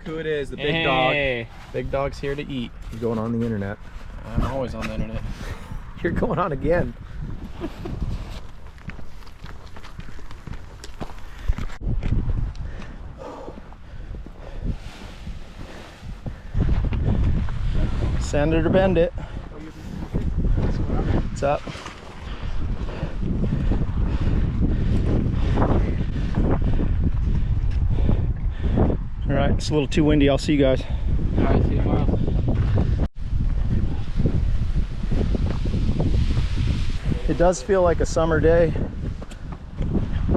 who it is, the big dog. Big dog's here to eat. He's going on the internet. I'm always on the internet. You're going on again. Send it or bend it. What's up? All right, it's a little too windy. I'll see you guys. All right, see you tomorrow. It does feel like a summer day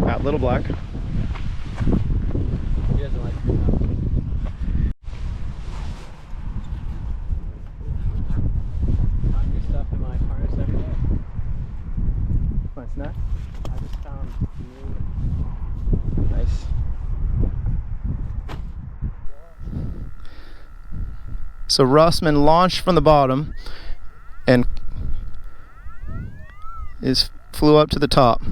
at Little Black. He doesn't like me now. Find new stuff in my harness every day. My snack. I just found new. Nice. So Russman launched from the bottom and flew up to the top.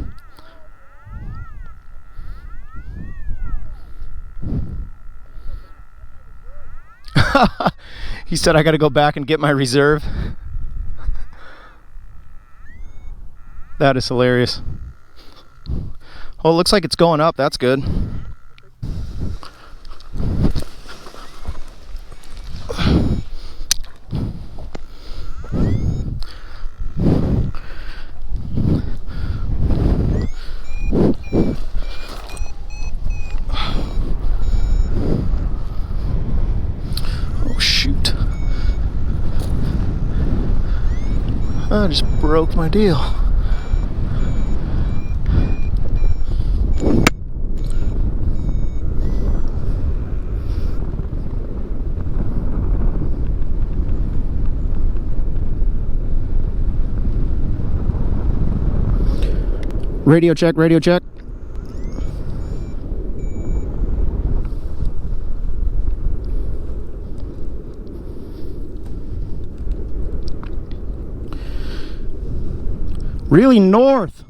He said, I got to go back and get my reserve. That is hilarious. Oh, it looks like it's going up. That's good. Oh, shoot. I just broke my deal. Radio check, radio check. Really north.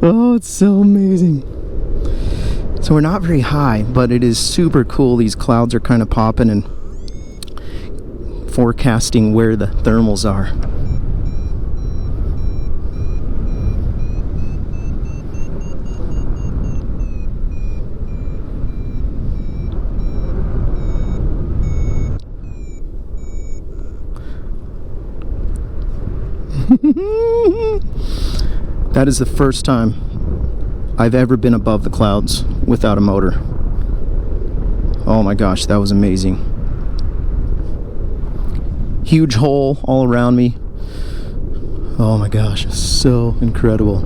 Oh, it's so amazing. So we're not very high, but it is super cool. These clouds are kind of popping and forecasting where the thermals are. That is the first time I've ever been above the clouds without a motor. Oh my gosh, that was amazing. Huge hole all around me. Oh my gosh, so incredible.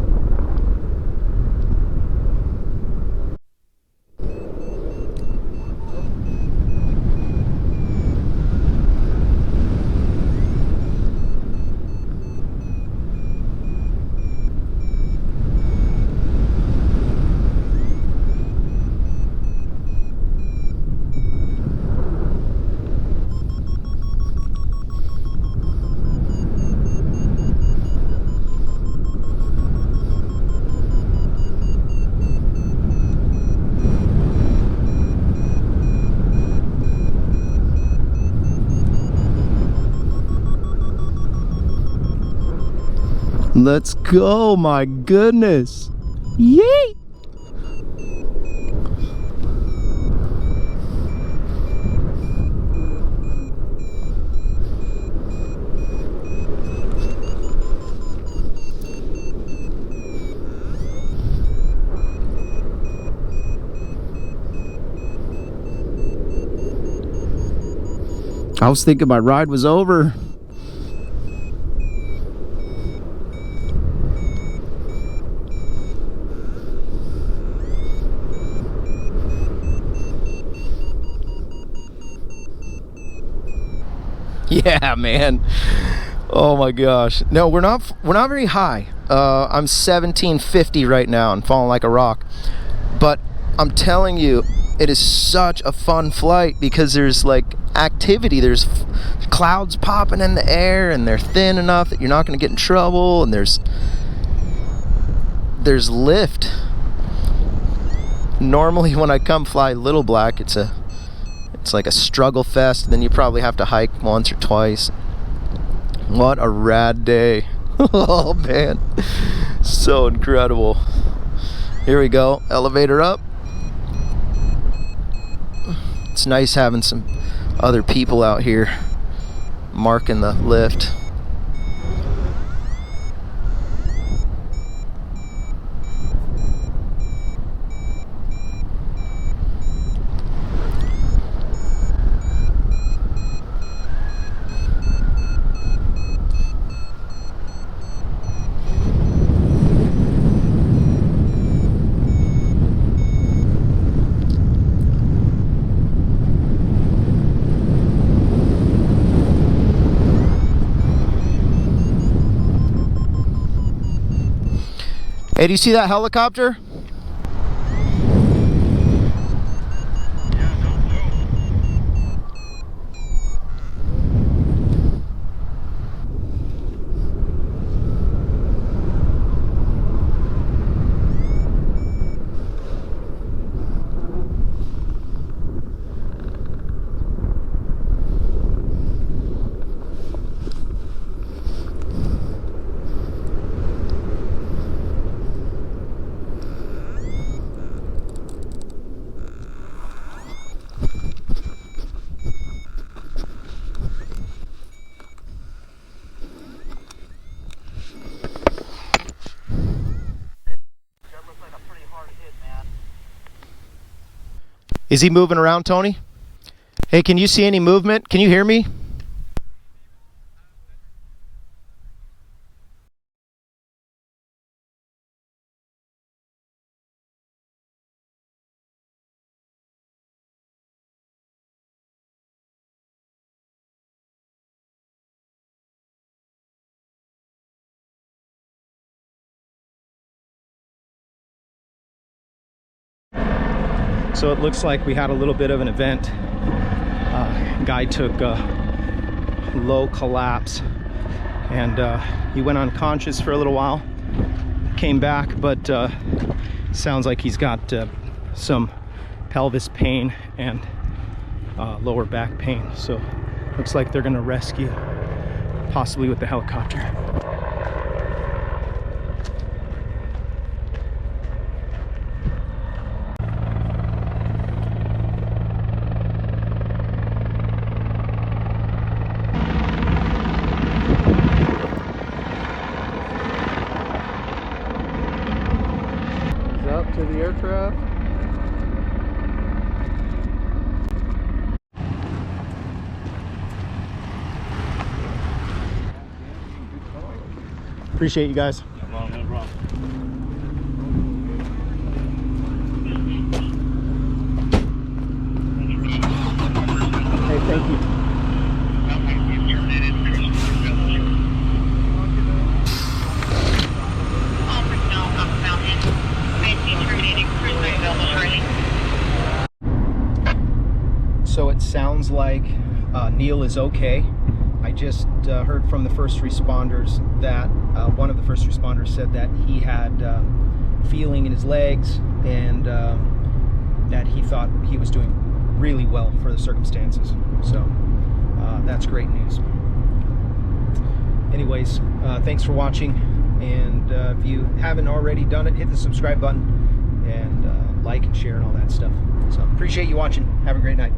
Let's go, my goodness. Yay! I was thinking my ride was over. Yeah, man. Oh my gosh. No, we're not very high. I'm 1750 right now and falling like a rock. But I'm telling you, it is such a fun flight because there's like activity. There's clouds popping in the air and they're thin enough that you're not going to get in trouble, and there's lift. Normally when I come fly Little Black, it's like a struggle fest, and then you probably have to hike once or twice. What a rad day. Oh man, so incredible. Here we go, elevator up. It's nice having some other people out here marking the lift. Hey, do you see that helicopter? Is he moving around, Tony? Hey, can you see any movement? Can you hear me? So it looks like we had a little bit of an event. Guy took a low collapse and he went unconscious for a little while, came back, but sounds like he's got some pelvis pain and lower back pain. So looks like they're gonna rescue, possibly with the helicopter. Up to the aircraft. Appreciate you guys. No problem. Hey, thank you. So it sounds like Neil is okay. I just heard from the first responders that one of the first responders said that he had feeling in his legs, and that he thought he was doing really well for the circumstances. So that's great news. Anyways, thanks for watching. And if you haven't already done it, hit the subscribe button and like and share and all that stuff. So appreciate you watching. Have a great night.